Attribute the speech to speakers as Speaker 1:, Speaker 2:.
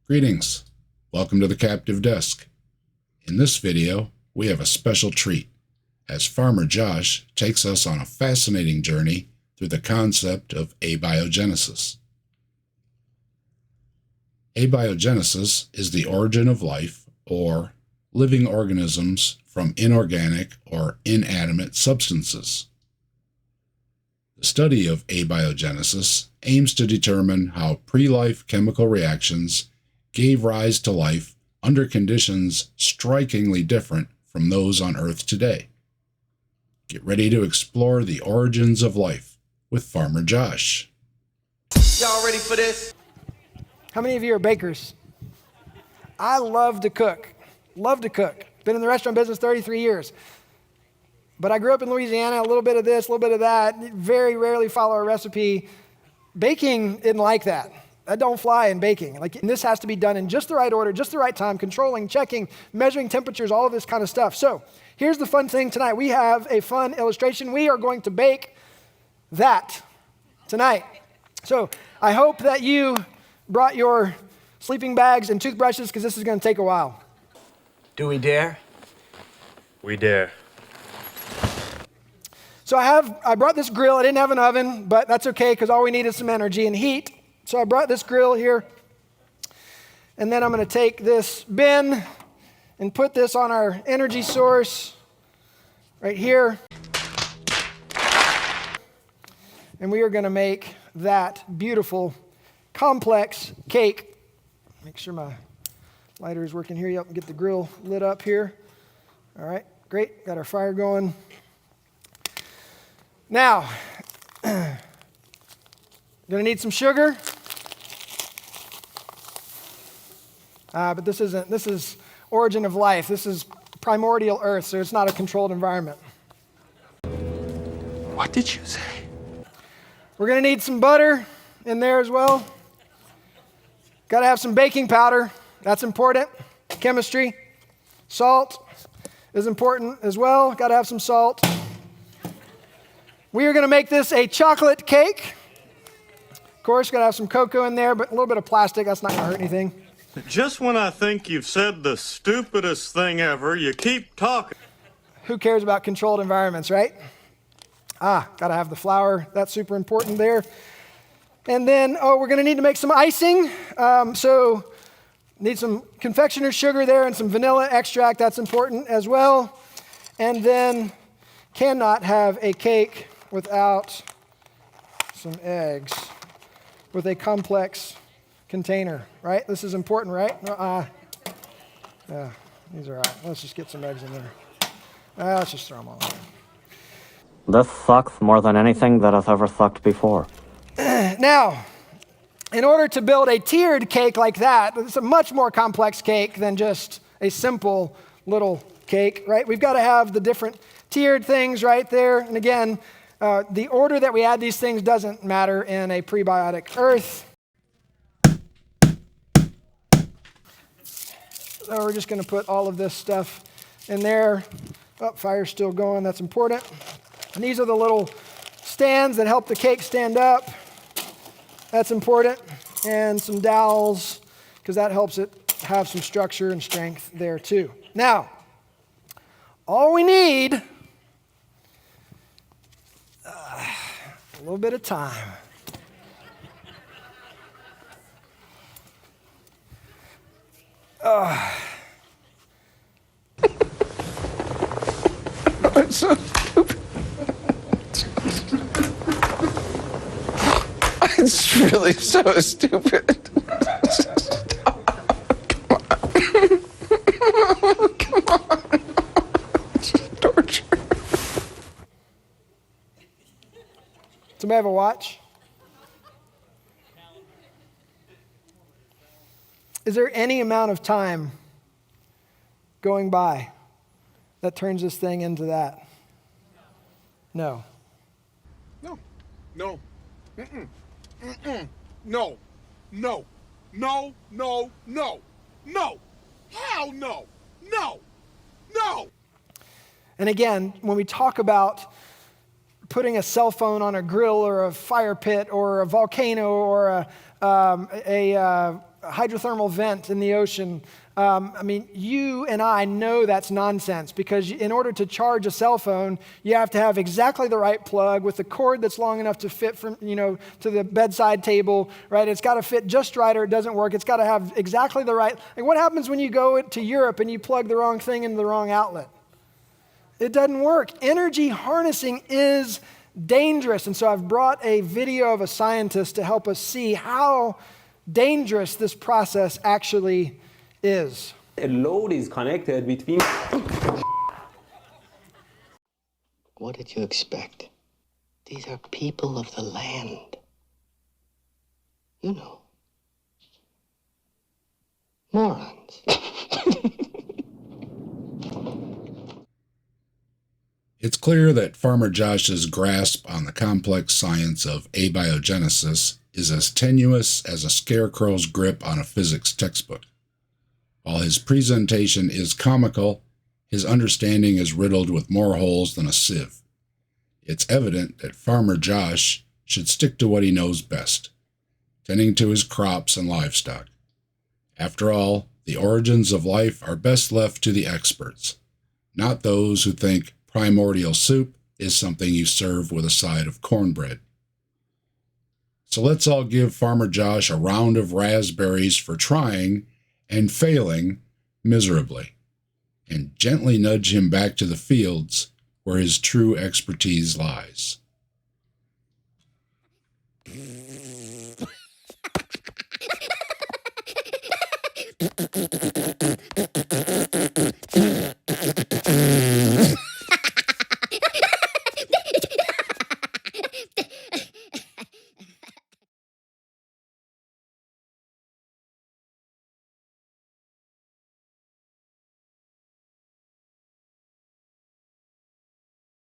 Speaker 1: Greetings. Welcome to the Captive Desk. In this video, we have a special treat as Farmer Josh takes us on a fascinating journey through the concept of abiogenesis. Abiogenesis is the origin of life or living organisms from inorganic or inanimate substances. The study of abiogenesis aims to determine how pre-life chemical reactions gave rise to life under conditions strikingly different from those on Earth today. Get ready to explore the origins of life with Farmer Josh.
Speaker 2: Y'all ready for this?
Speaker 3: How many of you are bakers? I love to cook. Love to cook. Been in the restaurant business 33 years. But I grew up in Louisiana, a little bit of this, a little bit of that. Very rarely follow a recipe. Baking isn't like that. That don't fly in baking. This has to be done in just the right order, just the right time, controlling, checking, measuring temperatures, all of this kind of stuff. So here's the fun thing tonight. We have a fun illustration. We are going to bake that tonight. So I hope that you brought your sleeping bags and toothbrushes because this is going to take a while.
Speaker 2: Do we dare?
Speaker 4: We dare.
Speaker 3: So I brought this grill. I didn't have an oven, but that's okay because all we need is some energy and heat. So I brought this grill here, and then I'm going to take this bin and put this on our energy source right here. And we are going to make that beautiful, complex cake. Make sure my lighter is working here. Yep, get the grill lit up here. All right, great. Got our fire going. Now, I'm going to need some sugar. But this is origin of life. This is primordial earth, so it's not a controlled environment.
Speaker 2: What did you say?
Speaker 3: We're going to need some butter in there as well. Got to have some baking powder. That's important. Chemistry. Salt is important as well. Got to have some salt. We are going to make this a chocolate cake. Of course, got to have some cocoa in there, but a little bit of plastic. That's not going to hurt anything.
Speaker 4: Just when I think you've said the stupidest thing ever, you keep talking.
Speaker 3: Who cares about controlled environments, right? Got to have the flour. That's super important there. And then, we're going to need to make some icing. So need some confectioner's sugar there and some vanilla extract. That's important as well. And then cannot have a cake without some eggs with a complex container, right? This is important, right? Yeah, these are all right. Let's just get some eggs in there. Let's just throw them all in there.
Speaker 5: This sucks more than anything that has ever sucked before.
Speaker 3: Now, in order to build a tiered cake like that, it's a much more complex cake than just a simple little cake, right? We've got to have the different tiered things right there. And again, the order that we add these things doesn't matter in a prebiotic earth. So we're just going to put all of this stuff in there. Oh, fire's still going. That's important. And these are the little stands that help the cake stand up. That's important. And some dowels, because that helps it have some structure and strength there too. Now, all we need, a little bit of time.
Speaker 2: It's so stupid. It's really so stupid. Come on. It's torture.
Speaker 3: Somebody have a watch? Is there any amount of time going by that turns this thing into that? No.
Speaker 6: No. No. Mm-mm. Mm-mm. No. No. No. No. No. No. Hell no. No. No.
Speaker 3: And again, when we talk about putting a cell phone on a grill or a fire pit or a volcano or hydrothermal vent in the ocean. I mean, you and I know that's nonsense because in order to charge a cell phone, you have to have exactly the right plug with the cord that's long enough to fit from, to the bedside table, right? It's got to fit just right or it doesn't work. It's got to have exactly the right. Like what happens when you go to Europe and you plug the wrong thing into the wrong outlet? It doesn't work. Energy harnessing is dangerous. And so I've brought a video of a scientist to help us see how dangerous this process actually is.
Speaker 7: A load is connected between...
Speaker 8: What did you expect? These are people of the land. You know. Morons.
Speaker 1: It's clear that Farmer Josh's grasp on the complex science of abiogenesis is as tenuous as a scarecrow's grip on a physics textbook. While his presentation is comical, his understanding is riddled with more holes than a sieve. It's evident that Farmer Josh should stick to what he knows best, tending to his crops and livestock. After all, the origins of life are best left to the experts, not those who think primordial soup is something you serve with a side of cornbread. So let's all give Farmer Josh a round of raspberries for trying and failing miserably, and gently nudge him back to the fields where his true expertise lies.